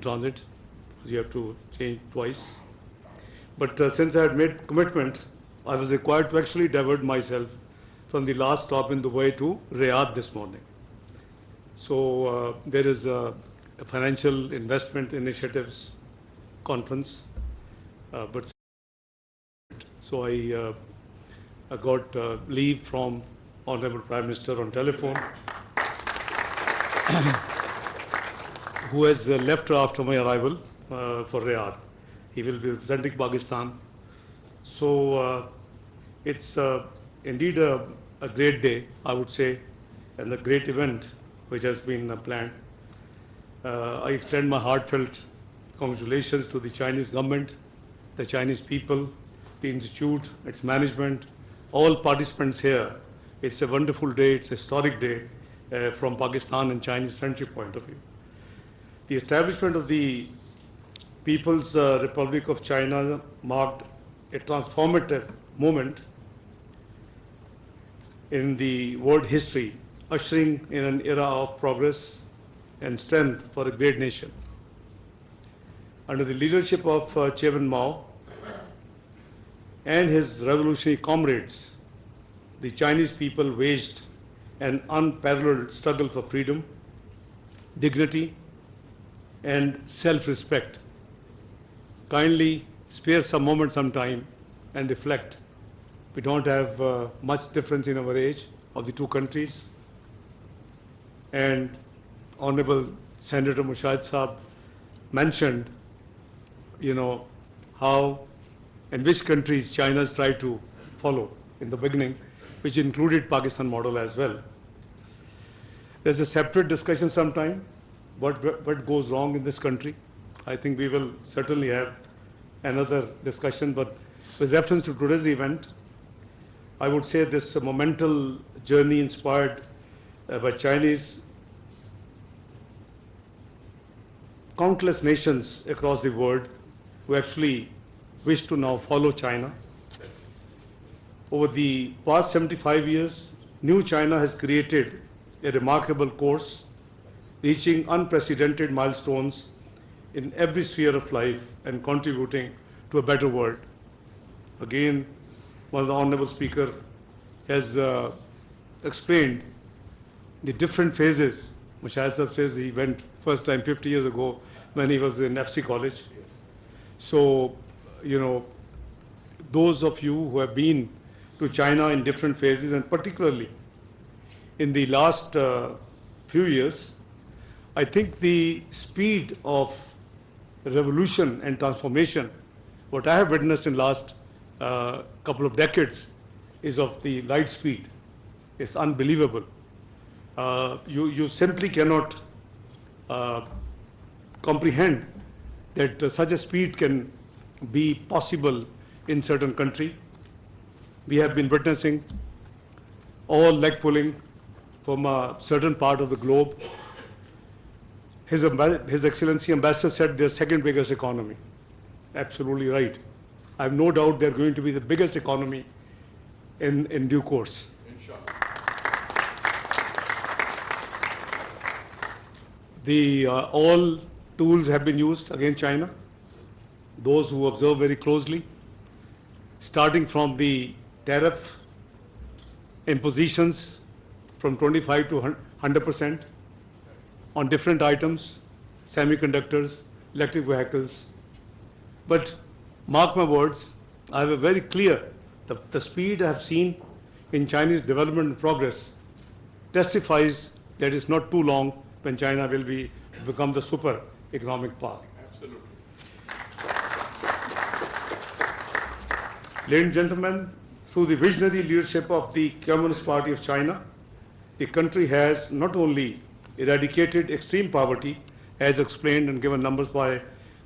transit, because you have to change twice. But since I had made commitment, I was required to actually divert myself from the last stop in the way to Riyadh this morning. So there is a financial investment initiatives conference, but so I got leave from Honorable Prime Minister on telephone, who has left after my arrival for Riyadh. He will be representing Pakistan. So it's indeed a great day, I would say, and a great event which has been planned. I extend my heartfelt congratulations to the Chinese government, the Chinese people, the institute, its management, all participants here. It's a wonderful day, it's a historic day from Pakistan and Chinese friendship point of view. The establishment of the People's Republic of China marked a transformative moment in the world history, ushering in an era of progress and strength for a great nation. Under the leadership of Chairman Mao and his revolutionary comrades, the Chinese people waged an unparalleled struggle for freedom, dignity, and self-respect. Kindly spare some moment, some time, and reflect. We don't have much difference in our age of the two countries. And Honorable Senator Mushahid Saab mentioned, how and which countries China has tried to follow in the beginning, which included Pakistan model as well. There's a separate discussion sometime, what goes wrong in this country. I think we will certainly have another discussion, but with reference to today's event, I would say this monumental journey inspired by Chinese, countless nations across the world who actually wish to now follow China. Over the past 75 years, New China has created a remarkable course, reaching unprecedented milestones in every sphere of life and contributing to a better world. Again, one of the Honorable Speaker has explained the different phases. Mushahid Saab says he went first time 50 years ago when he was in FC College. Yes. So, those of you who have been to China in different phases, and particularly in the last few years, I think the speed of revolution and transformation, what I have witnessed in last couple of decades, is of the light speed. It's unbelievable. You simply cannot comprehend that such a speed can be possible in certain country. We have been witnessing all leg pulling from a certain part of the globe. His Excellency Ambassador said they're second biggest economy. Absolutely right. I have no doubt they're going to be the biggest economy in due course. Inshallah. All tools have been used against China. Those who observe very closely, starting from the tariff impositions from 25 to 100% on different items, semiconductors, electric vehicles. But mark my words, I have a very clear, the speed I have seen in Chinese development and progress testifies that it's not too long when China will become the super economic power. Absolutely. Ladies and gentlemen, through the visionary leadership of the Communist Party of China, the country has not only eradicated extreme poverty, as explained and given numbers by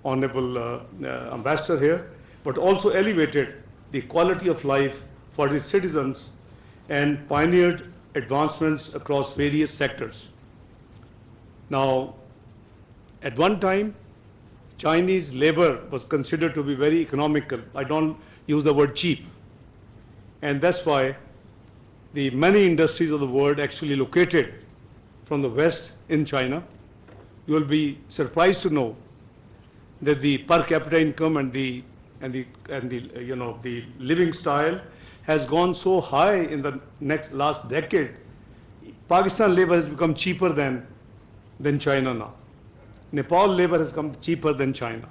Honorable Ambassador here, but also elevated the quality of life for its citizens and pioneered advancements across various sectors. Now, at one time, Chinese labor was considered to be very economical. I don't use the word cheap. And that's why the many industries of the world actually located from the West in China. You will be surprised to know that the per capita income and the living style has gone so high in the last decade. Pakistan labor has become cheaper than China now. Nepal labor has come cheaper than China.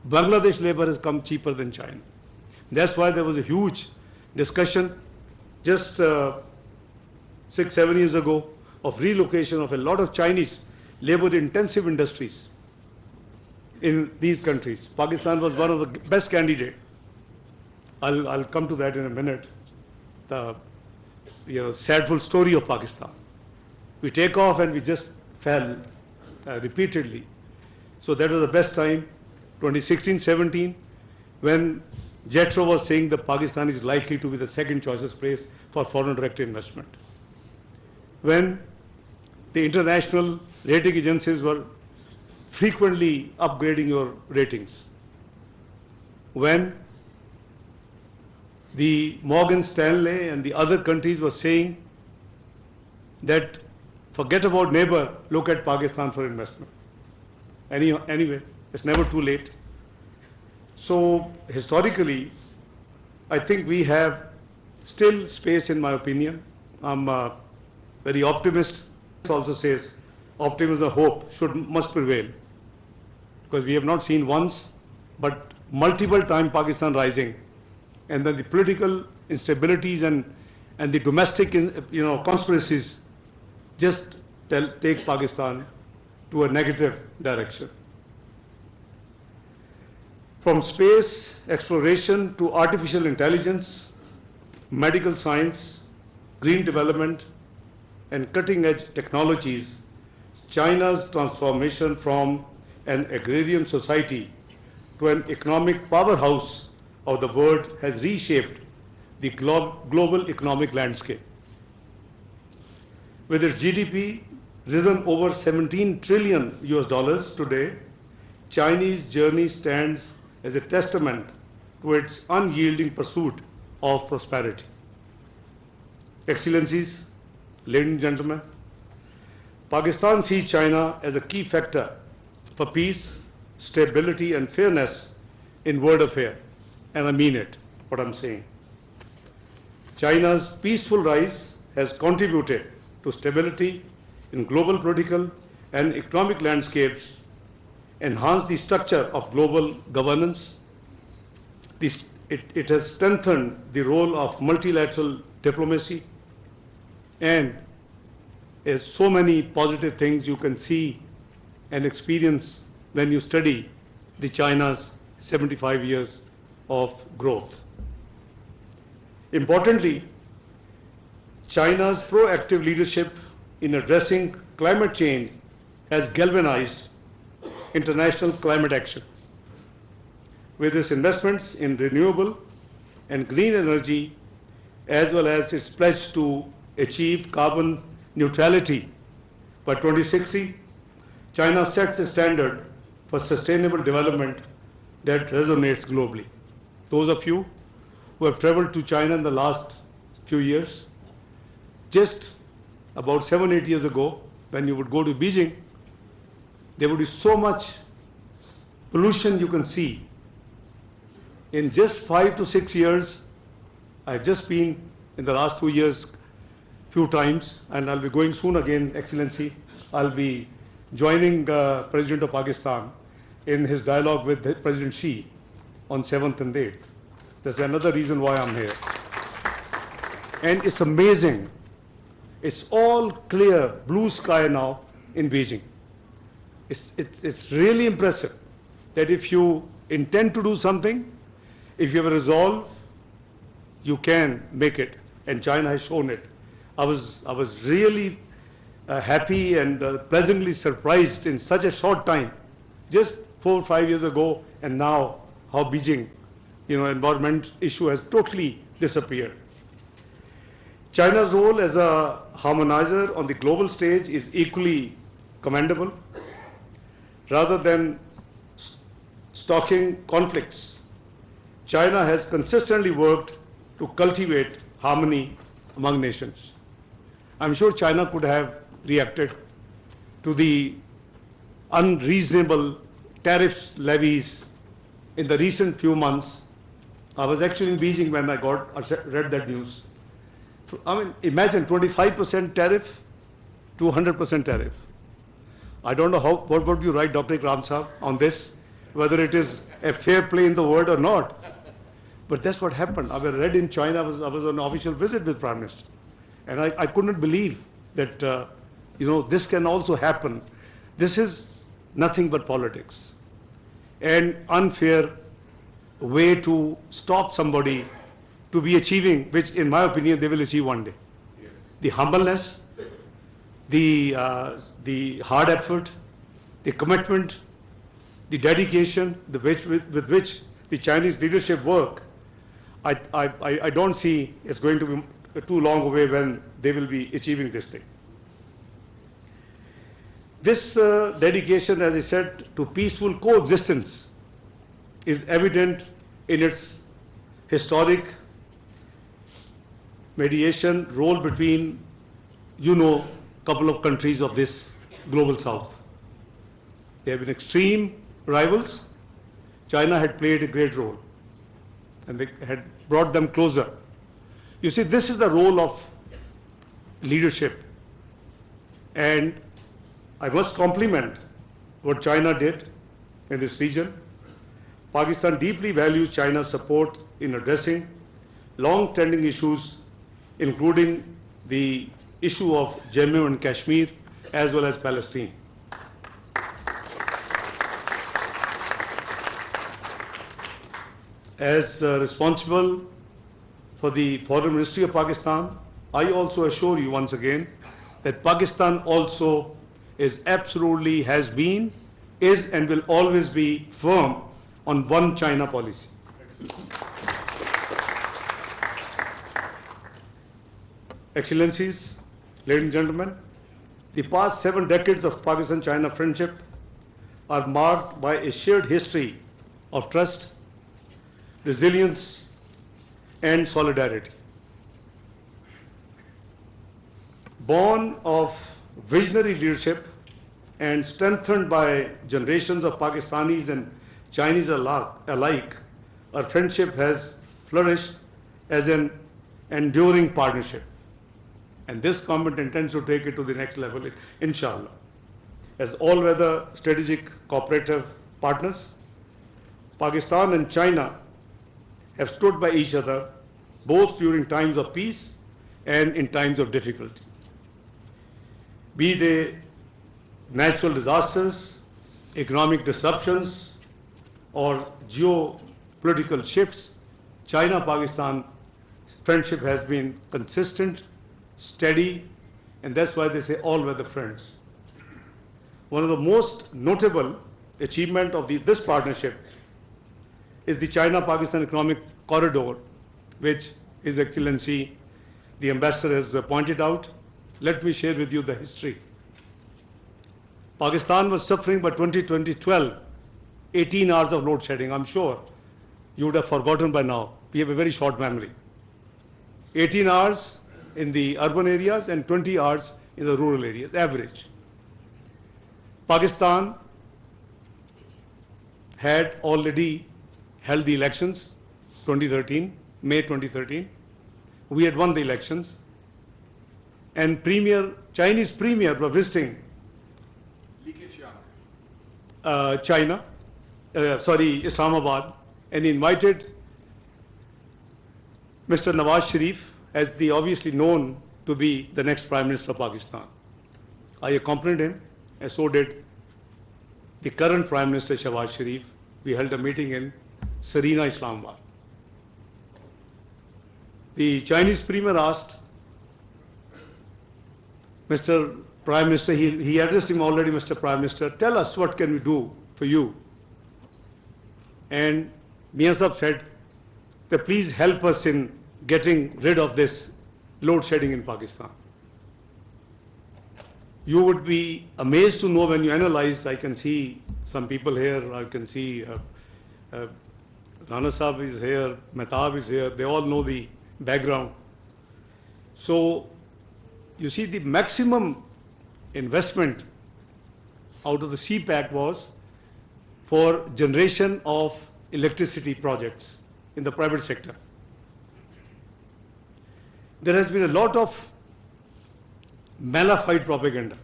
Bangladesh labor has come cheaper than China. That's why there was a huge discussion just 6-7 years ago of relocation of a lot of Chinese labor-intensive industries in these countries. Pakistan was one of the best candidates. I'll come to that in a minute. The sadful story of Pakistan. We take off and we just fell repeatedly. So that was the best time, 2016-17, when JETRO was saying that Pakistan is likely to be the second choicest place for foreign direct investment. When the international rating agencies were frequently upgrading your ratings. When the Morgan Stanley and the other countries were saying that forget about neighbor, look at Pakistan for investment. Anyway, it's never too late. So historically, I think we have still space, in my opinion. I'm very optimist. It also says optimism, hope must prevail, because we have not seen once, but multiple times Pakistan rising, and then the political instabilities and the domestic conspiracies just take Pakistan to a negative direction. From space exploration to artificial intelligence, medical science, green development, and cutting-edge technologies, China's transformation from an agrarian society to an economic powerhouse of the world has reshaped the global economic landscape. With its GDP risen over $17 trillion today, Chinese journey stands as a testament to its unyielding pursuit of prosperity. Excellencies, ladies and gentlemen, Pakistan sees China as a key factor for peace, stability, and fairness in world affairs, and I mean it, what I'm saying. China's peaceful rise has contributed to stability in global political and economic landscapes, enhanced the structure of global governance. It has strengthened the role of multilateral diplomacy, and there's so many positive things you can see and experience when you study the China's 75 years of growth. Importantly, China's proactive leadership in addressing climate change has galvanized international climate action. With its investments in renewable and green energy, as well as its pledge to achieve carbon neutrality by 2060, China sets a standard for sustainable development that resonates globally. Those of you who have traveled to China in the last few years, just about 7-8 years ago, when you would go to Beijing, there would be so much pollution you can see. In just 5 to 6 years, I've just been in the last 2 years few times, and I'll be going soon again, Excellency. I'll be joining President of Pakistan in his dialogue with President Xi on 7th and 8th. That's another reason why I'm here. And it's amazing. It's all clear, blue sky now in Beijing. It's really impressive that if you intend to do something, if you have a resolve, you can make it. And China has shown it. I was really happy and pleasantly surprised in such a short time, just 4 or 5 years ago, and now how Beijing, environment issue has totally disappeared. China's role as a harmonizer on the global stage is equally commendable. Rather than stoking conflicts, China has consistently worked to cultivate harmony among nations. I'm sure China could have reacted to the unreasonable tariffs, levies in the recent few months. I was actually in Beijing when I read that news. I mean, imagine 25% tariff to 100% tariff. I don't know what would you write, Dr. Ikram Saab, on this, whether it is a fair play in the world or not. But that's what happened. I read in China, I was on an official visit with Prime Minister. And I couldn't believe that, this can also happen. This is nothing but politics. An unfair way to stop somebody to be achieving, which in my opinion, they will achieve one day. Yes. The humbleness, the hard effort, the commitment, the dedication with which the Chinese leadership work, I don't see it's going to be too long away when they will be achieving this thing. This dedication, as I said, to peaceful coexistence is evident in its historic mediation role between, couple of countries of this global south. They have been extreme rivals. China had played a great role, and they had brought them closer. You see, this is the role of leadership. And I must compliment what China did in this region. Pakistan deeply values China's support in addressing long-standing issues, including the issue of Jammu and Kashmir, as well as Palestine. As responsible for the Foreign Ministry of Pakistan, I also assure you once again that Pakistan also is absolutely, has been, is and will always be firm on one China policy. Excellencies, ladies and gentlemen, the past 7 decades of Pakistan-China friendship are marked by a shared history of trust, resilience, and solidarity. Born of visionary leadership and strengthened by generations of Pakistanis and Chinese alike, our friendship has flourished as an enduring partnership. And this government intends to take it to the next level, inshallah. As all-weather strategic cooperative partners, Pakistan and China have stood by each other both during times of peace and in times of difficulty. Be they natural disasters, economic disruptions, or geopolitical shifts, China-Pakistan friendship has been consistent, steady, and that's why they say all-weather friends. One of the most notable achievement of this partnership is the China-Pakistan Economic Corridor, which His Excellency, the Ambassador, has pointed out. Let me share with you the history. Pakistan was suffering by 2012, 18 hours of load shedding. I'm sure you would have forgotten by now. We have a very short memory. 18 hours in the urban areas and 20 hours in the rural areas, average. Pakistan had already held the elections, 2013, May 2013. We had won the elections. And Chinese premier were visiting Islamabad, and invited Mr. Nawaz Sharif, as the obviously known to be the next Prime Minister of Pakistan. I accompanied him, and so did the current Prime Minister Shahbaz Sharif. We held a meeting in Serena, Islamabad. The Chinese premier asked Mr. Prime Minister, he addressed him already, Mr. Prime Minister, tell us what can we do for you. And Mian Sahib said that please help us in getting rid of this load shedding in Pakistan. You would be amazed to know when you analyze. I can see some people here, I can see Rana Sahib is here, Mehtab is here, they all know the background. So you see, the maximum investment out of the CPAC was for generation of electricity projects in the private sector. There has been a lot of malafide propaganda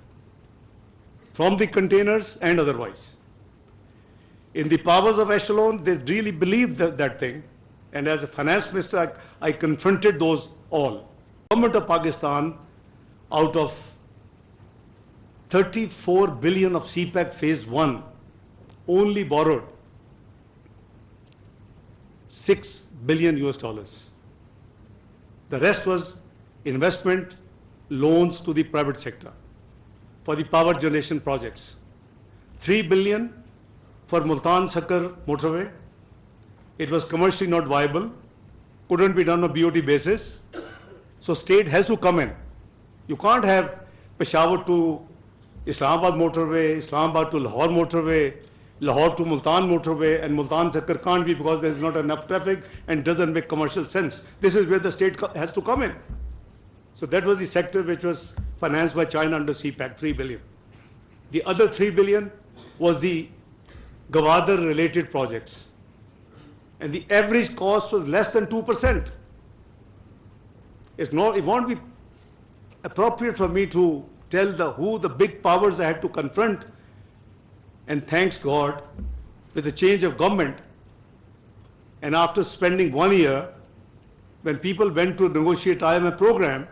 from the containers and otherwise. In the powers of echelon, they really believed that thing. And as a finance minister, I confronted those all. Government of Pakistan, out of 34 billion of CPEC phase 1, only borrowed 6 billion US dollars. The rest was investment loans to the private sector for the power generation projects. 3 billion for Multan Sakar motorway. It was commercially not viable, couldn't be done on a BOT basis. So state has to come in. You can't have Peshawar to Islamabad motorway, Islamabad to Lahore motorway, Lahore to Multan motorway, and Multan Sakar can't be because there is not enough traffic and doesn't make commercial sense. This is where the state has to come in. So that was the sector which was financed by China under CPEC, 3 billion. The other 3 billion was the Gwadar related projects. And the average cost was less than 2%. It won't be appropriate for me to tell who the big powers I had to confront. And thanks God, with the change of government, and after spending 1 year, when people went to negotiate IMF program,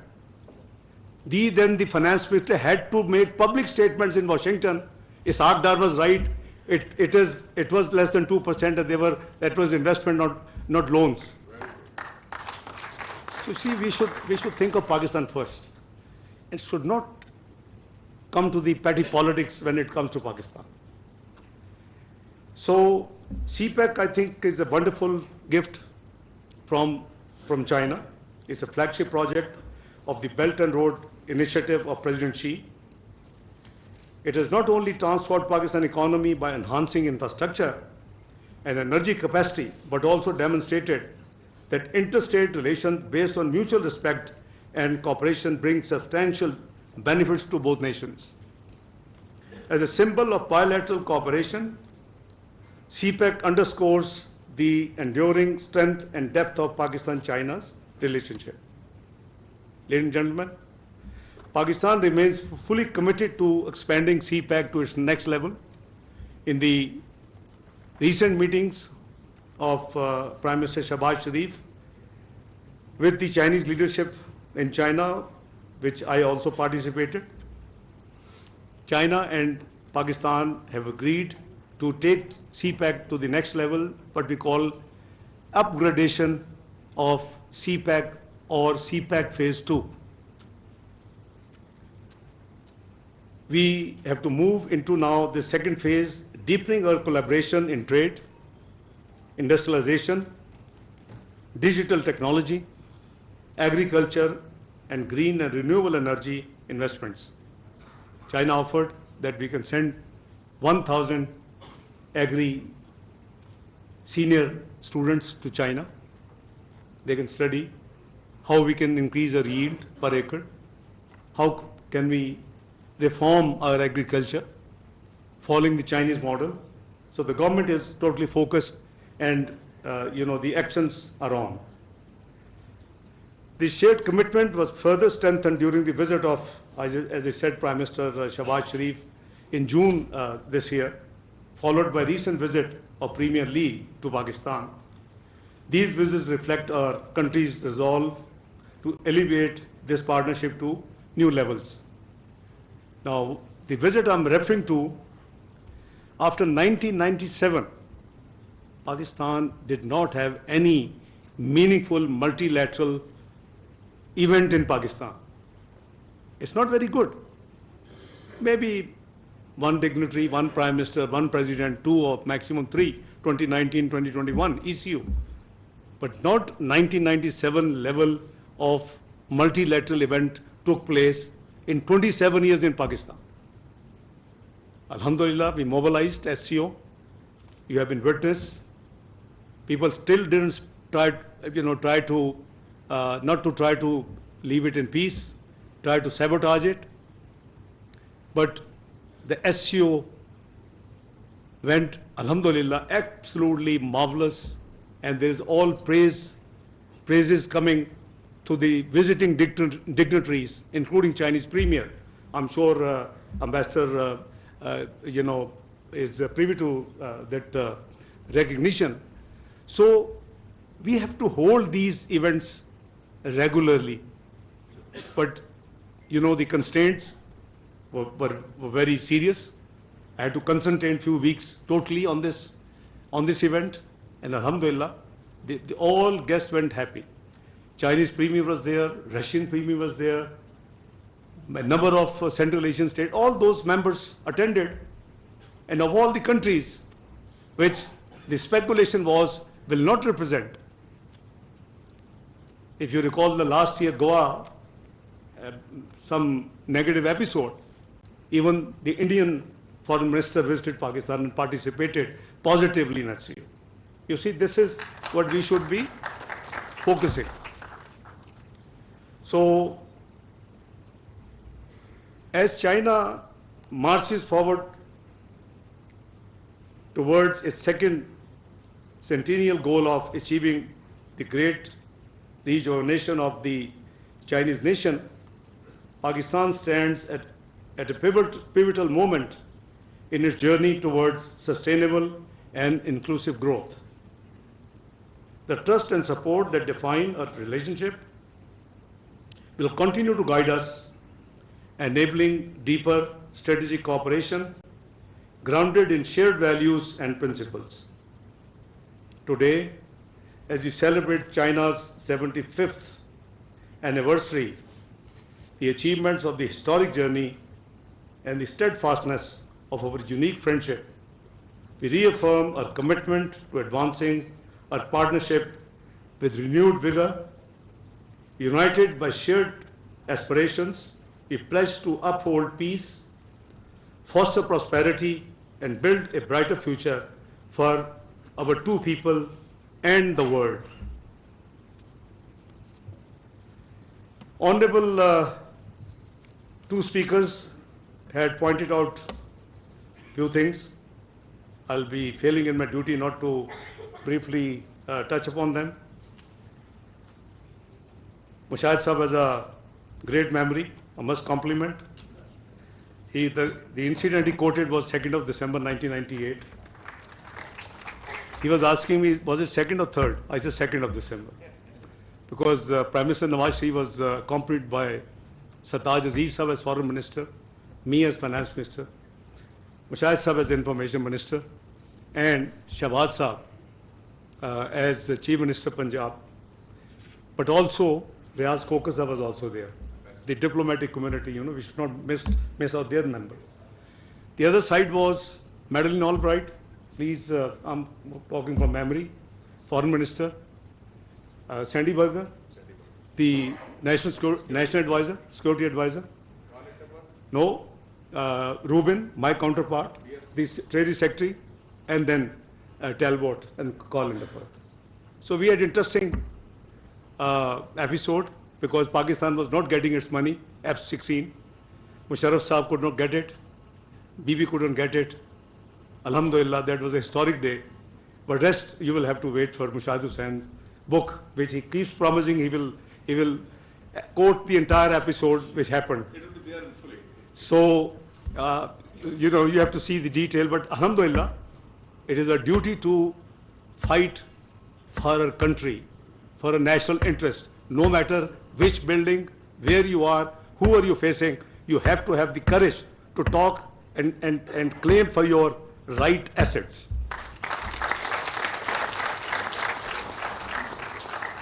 then the finance minister had to make public statements in Washington. Ishaq Dar was right. It was less than 2%, and that was investment, not loans. So see, we should think of Pakistan first, and should not come to the petty politics when it comes to Pakistan. So CPEC, I think, is a wonderful gift from China. It's a flagship project of the Belt and Road Initiative of President Xi. It has not only transformed Pakistan economy by enhancing infrastructure and energy capacity, but also demonstrated that interstate relations based on mutual respect and cooperation bring substantial benefits to both nations. As a symbol of bilateral cooperation, CPEC underscores the enduring strength and depth of Pakistan-China's relationship. Ladies and gentlemen, Pakistan remains fully committed to expanding CPEC to its next level. In the recent meetings of Prime Minister Shahbaz Sharif with the Chinese leadership in China, which I also participated, China and Pakistan have agreed to take CPEC to the next level, what we call upgradation of CPEC or CPEC phase 2. We have to move into now the second phase, deepening our collaboration in trade, industrialization, digital technology, agriculture, and green and renewable energy investments. China offered that we can send 1,000 agri senior students to China. They can study how we can increase our yield per acre, how can we reform our agriculture following the Chinese model. So the government is totally focused, and the actions are on. The shared commitment was further strengthened during the visit of, as I said, Prime Minister Shahbaz Sharif in June this year, followed by recent visit of Premier Lee to Pakistan. These visits reflect our country's resolve to elevate this partnership to new levels. Now, the visit I'm referring to, after 1997, Pakistan did not have any meaningful multilateral event in Pakistan. It's not very good. Maybe one dignitary, one prime minister, one president, two or maximum three, 2019, 2021, ECU. But not 1997 level of multilateral event took place in 27 years in Pakistan. Alhamdulillah, we mobilized SCO. You have been witness. People still didn't try to leave it in peace, try to sabotage it. But the SCO went Alhamdulillah, absolutely marvelous, and there is all praises coming to the visiting dignitaries, including Chinese Premier. I'm sure Ambassador, is privy to that recognition. So we have to hold these events regularly. But, the constraints were very serious. I had to concentrate few weeks totally on this event, and Alhamdulillah, all guests went happy. Chinese Premier was there, Russian Premier was there, a number of Central Asian states, all those members attended, and of all the countries which the speculation was will not represent. If you recall the last year Goa, some negative episode, even the Indian Foreign Minister visited Pakistan and participated positively in HCO. You see, this is what we should be focusing. So, as China marches forward towards its second centennial goal of achieving the great rejuvenation of the Chinese nation, Pakistan stands at a pivotal moment in its journey towards sustainable and inclusive growth. The trust and support that define our relationship will continue to guide us, enabling deeper strategic cooperation grounded in shared values and principles. Today, as we celebrate China's 75th anniversary, the achievements of the historic journey and the steadfastness of our unique friendship, we reaffirm our commitment to advancing our partnership with renewed vigor. United by shared aspirations, we pledge to uphold peace, foster prosperity, and build a brighter future for our two people and the world. Honorable two speakers had pointed out few things. I'll be failing in my duty not to briefly touch upon them. Mushahid Sahab has a great memory, I must compliment. The incident he quoted was 2nd of December 1998. He was asking me, was it 2nd or 3rd? I said 2nd of December. Because Prime Minister Nawaz Sharif was accompanied by Sartaj Aziz Sahab as Foreign Minister, me as Finance Minister, Mushahid Sahab as Information Minister, and Shahbaz Sahab as the Chief Minister Punjab. But also, Riaz Khokhar Sahab was also there. The diplomatic community, we should not miss out their members. The other side was Madeleine Albright. Please, I'm talking from memory. Foreign Minister, Sandy Berger, the National Advisor, Security Advisor. No, Rubin, my counterpart, the Treasury Secretary, and then Talbot and Colin Dufford. So we had interesting episode because Pakistan was not getting its money, F-16. Musharraf Sahab could not get it. Bibi couldn't get it. Alhamdulillah, that was a historic day. But rest, you will have to wait for Mushahid Hussein's book, which he keeps promising he will quote the entire episode which happened. It will be there fully. So, you have to see the detail, but Alhamdulillah, it is our duty to fight for our country, for a national interest, no matter which building, where you are, who are you facing, you have to have the courage to talk and claim for your right assets.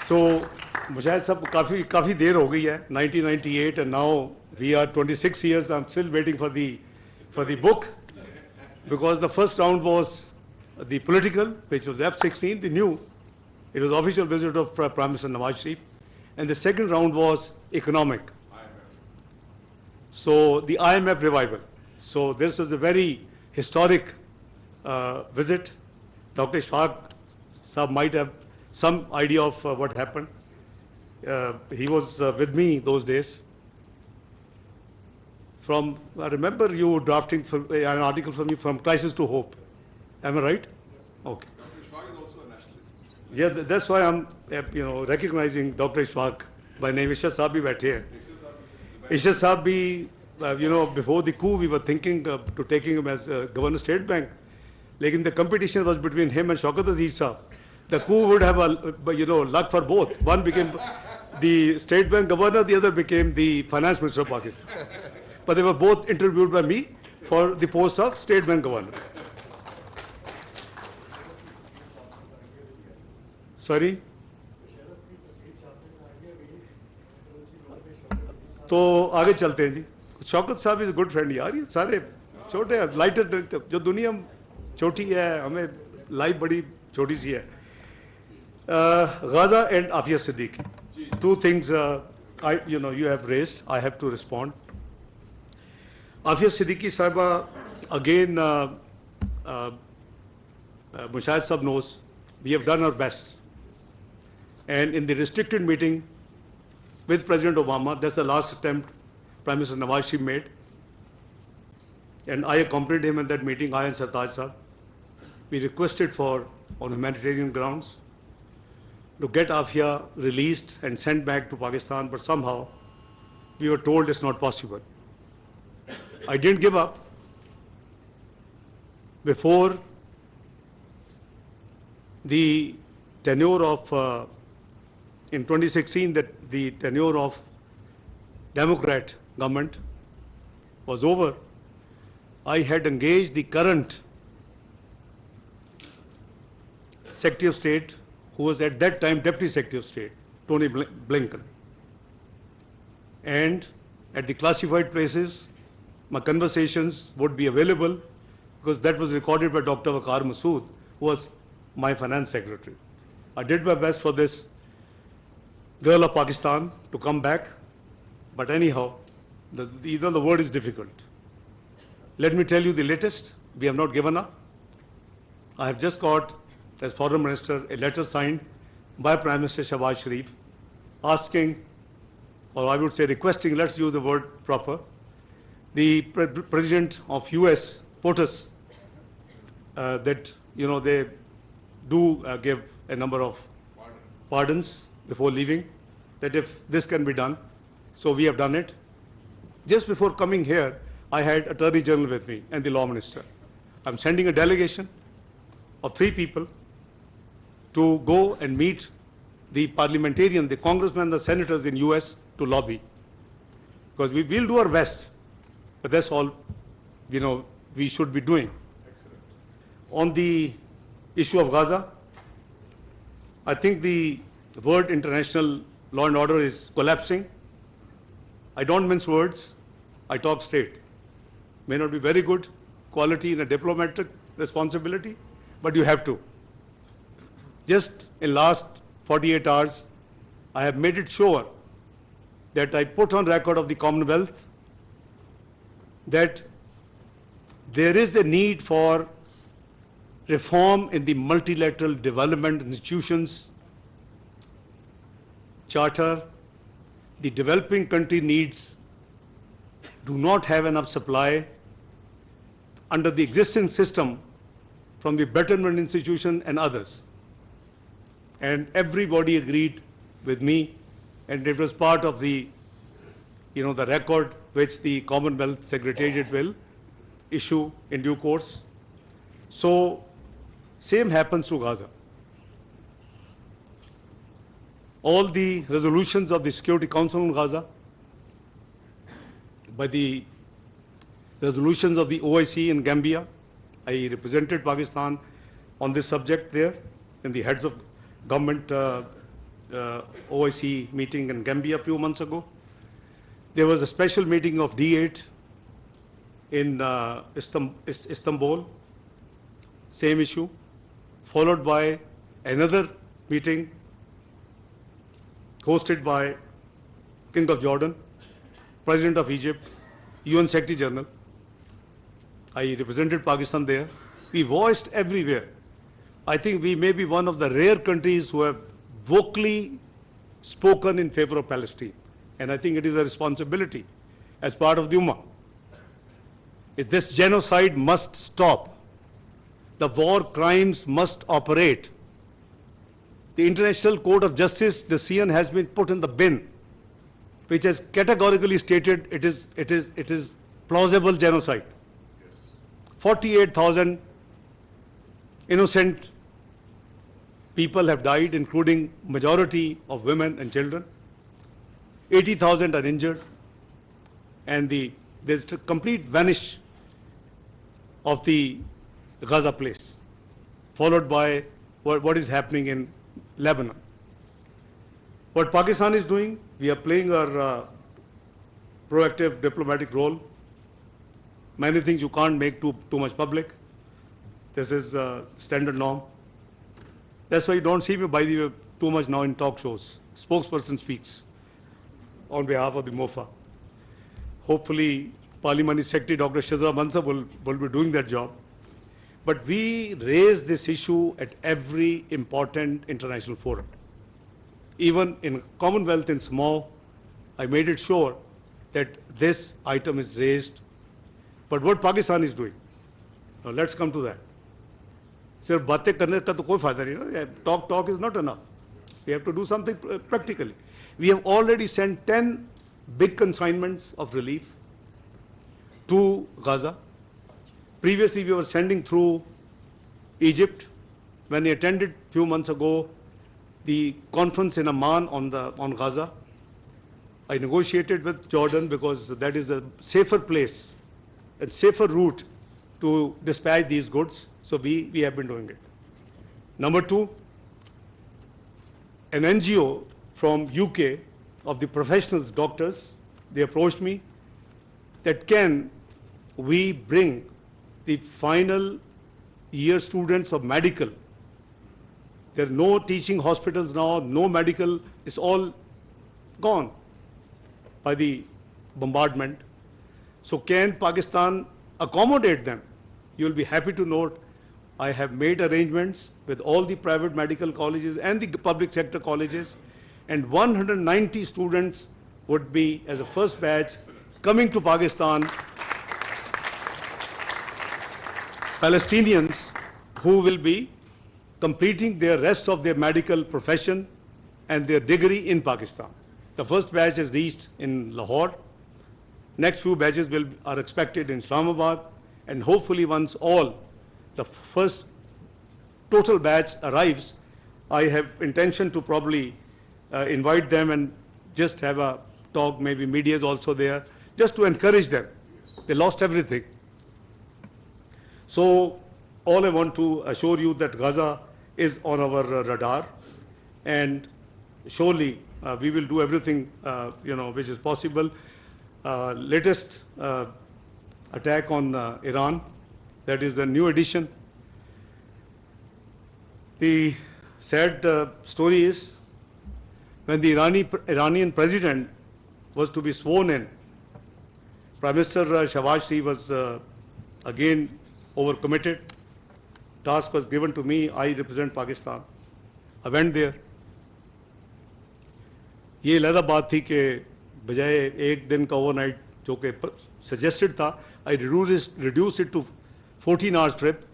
So, Mushahid Sahab, काफी देर हो गई है, 1998, and now we are 26 years. I'm still waiting for the book, because the first round was the political, which was F-16, the new. It was official visit of Prime Minister Nawaz Sharif, and the second round was economic. So the IMF revival. So this was a very historic visit. Dr. Ishaq Sahab might have some idea of what happened. He was with me those days. I remember you drafting an article for me, From Crisis to Hope. Am I right? Okay. Dr. Ishaq is also a nationalist. Yeah, that's why I'm, recognizing Dr. Ishaq by name. Ishaq Saab bhi baithe hain. Ishaq Saab bhi, before the coup, we were thinking to taking him as Governor State Bank. Lekin the competition was between him and Shaukat Aziz Saab. The coup would have, luck for both. One became the State Bank Governor, the other became the Finance Minister of Pakistan. But they were both interviewed by me for the post of State Bank Governor. Sorry? तो आगे चलते हैं जी. शौकत साहब is good friend यार. ये सारे छोटे lighter जो दुनिया छोटी है, हमें लाइफ बड़ी छोटी सी है. Ghaza and Afia Siddiqui. Two things you have raised. I have to respond. Afia Siddiqui Sahiba, again, Mushahid Sahab knows we have done our best. And in the restricted meeting with President Obama, that's the last attempt Prime Minister Nawaz Sharif made. And I accompanied him in that meeting, I and Sartaj Sahab. We requested for, on humanitarian grounds, to get Afia released and sent back to Pakistan, but somehow we were told it's not possible. I didn't give up. Before the tenure of, in 2016, that the tenure of Democrat government was over, I had engaged the current Secretary of State, who was at that time Deputy Secretary of State, Tony Blinken. And at the classified places, my conversations would be available because that was recorded by Dr. Waqar Masood, who was my finance secretary. I did my best for this girl of Pakistan to come back, but anyhow, the word is difficult. Let me tell you the latest. We have not given up. I have just got, as Foreign Minister, a letter signed by Prime Minister Shahbaz Sharif asking, or I would say requesting, let's use the word proper, the President of US, POTUS, that, they do give a number of pardons before leaving, that if this can be done. So we have done it. Just before coming here, I had Attorney General with me and the Law Minister. I'm sending a delegation of 3 people to go and meet the parliamentarians, the congressmen, the senators in US to lobby. Because we will do our best, but that's all, we should be doing. Excellent. On the issue of Gaza, I think the word international law and order is collapsing. I don't mince words, I talk straight. May not be very good quality in a diplomatic responsibility, but you have to. Just in last 48 hours, I have made it sure that I put on record of the Commonwealth that there is a need for reform in the multilateral development institutions, charter. The developing country needs do not have enough supply under the existing system from the betterment institution and others. And everybody agreed with me, and it was part of the, the record which the Commonwealth Secretariat will issue in due course. So, same happens to Gaza. All the resolutions of the Security Council on Gaza, by the resolutions of the OIC in Gambia, I represented Pakistan on this subject there in the heads of government OIC meeting in Gambia a few months ago. There was a special meeting of D8 in Istanbul, same issue, followed by another meeting hosted by King of Jordan, President of Egypt, UN Secretary General. I represented Pakistan there. We voiced everywhere. I think we may be one of the rare countries who have vocally spoken in favor of Palestine. And I think it is a responsibility as part of the Ummah. This genocide must stop. the war crimes must operate. The International Court of Justice decision has been put in the bin, which has categorically stated it is plausible genocide. 48,000 innocent people have died, including majority of women and children. 80,000 are injured, and there's a complete vanish of the Gaza place, followed by what is happening in Lebanon. What Pakistan is doing, we are playing our proactive diplomatic role. Many things you can't make too much public. This is a standard norm. That's why you don't see me, by the way, too much now in talk shows. Spokesperson speaks on behalf of the MOFA. Hopefully, Parliamentary Secretary Dr. Shazra Mansab will be doing that job. But we raise this issue at every important international forum. Even in Commonwealth in small, I made it sure that this item is raised. But what Pakistan is doing, now let's come to that. सिर्फ बातें करने का तो कोई फायदा नहीं ना. Talk is not enough. We have to do something practically. We have already sent 10 big consignments of relief to Gaza. Previously, we were sending through Egypt. When we attended a few months ago the conference in Amman on Gaza, I negotiated with Jordan because that is a safer place and safer route to dispatch these goods. So we have been doing it. Number two, an NGO from UK of the professionals, doctors, they approached me that can we bring the final year students of medical. There are no teaching hospitals now, no medical, it's all gone by the bombardment. So can Pakistan accommodate them? You will be happy to note I have made arrangements with all the private medical colleges and the public sector colleges, and 190 students would be, as a first batch, coming to Pakistan. Palestinians who will be completing their rest of their medical profession and their degree in Pakistan. The first batch is reached in Lahore. Next few batches are expected in Islamabad, and hopefully once all the first total batch arrives, I have intention to probably invite them and just have a talk, maybe media is also there, just to encourage them. They lost everything. So all I want to assure you that Gaza is on our radar, and surely we will do everything which is possible. Latest attack on Iran, that is a new edition. The sad story is when the Iranian president was to be sworn in, Prime Minister Shahbaz Sharif was again overcommitted. Task was given to me. I represent Pakistan. I went there. ये अलग बात थी कि बजाय एक दिन का overnight जो कि suggested था, I reduced it to 14 hours trip.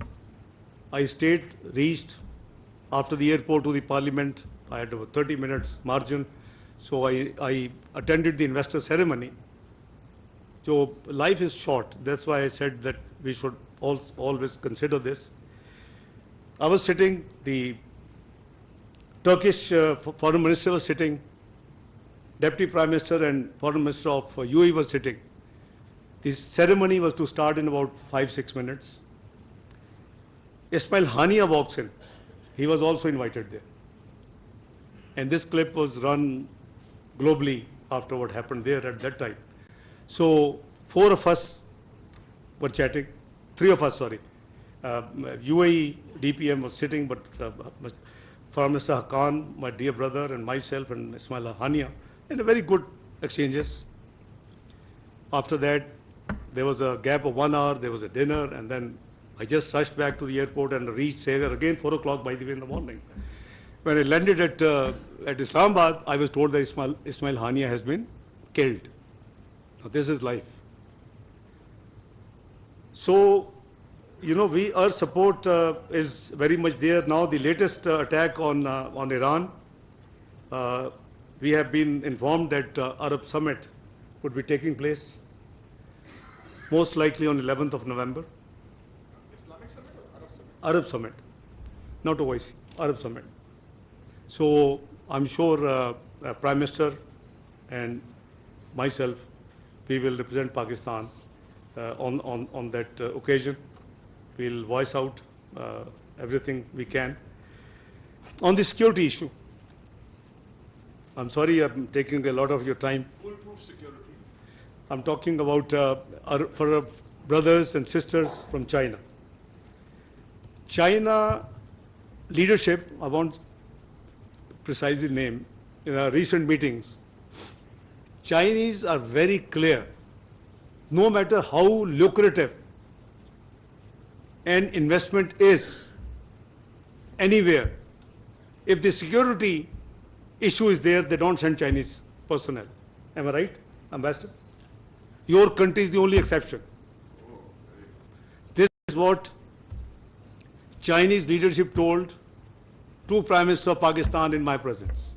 I reached after the airport to the parliament. I had about 30 minutes margin. So I attended the investor ceremony. So life is short. That's why I said that we should always consider this. I was sitting, the Turkish foreign minister was sitting, Deputy Prime Minister and Foreign Minister of UAE were sitting. The ceremony was to start in about 5-6 minutes. Ismail Hania walks in. He was also invited there. And this clip was run globally after what happened there at that time. So 4 of us were chatting, 3 of us, sorry. UAE DPM was sitting, but Foreign Minister Haqqan, my dear brother, and myself and Ismail Hania, and very good exchanges. After that, there was a gap of 1 hour, there was a dinner, and then I just rushed back to the airport and reached Sagar again 4 o'clock by the way in the morning. When I landed at Islamabad, I was told that Ismail Hania has been killed. Now this is life. So our support is very much there. Now, the latest attack on Iran, we have been informed that Arab Summit would be taking place, most likely on 11th of November. Islamic Summit or Arab Summit? Arab Summit, not OIC, Arab Summit. So I'm sure Prime Minister and myself, we will represent Pakistan on that occasion. We'll voice out everything we can. On the security issue, I'm sorry I'm taking a lot of your time. Foolproof security. I'm talking about for our brothers and sisters from China. China leadership, I won't precisely name, in our recent meetings, Chinese are very clear. No matter how lucrative an investment is anywhere, if the security issue is there, they don't send Chinese personnel. Am I right, Ambassador? Your country is the only exception. This is what Chinese leadership told to Prime Minister of Pakistan in my presence.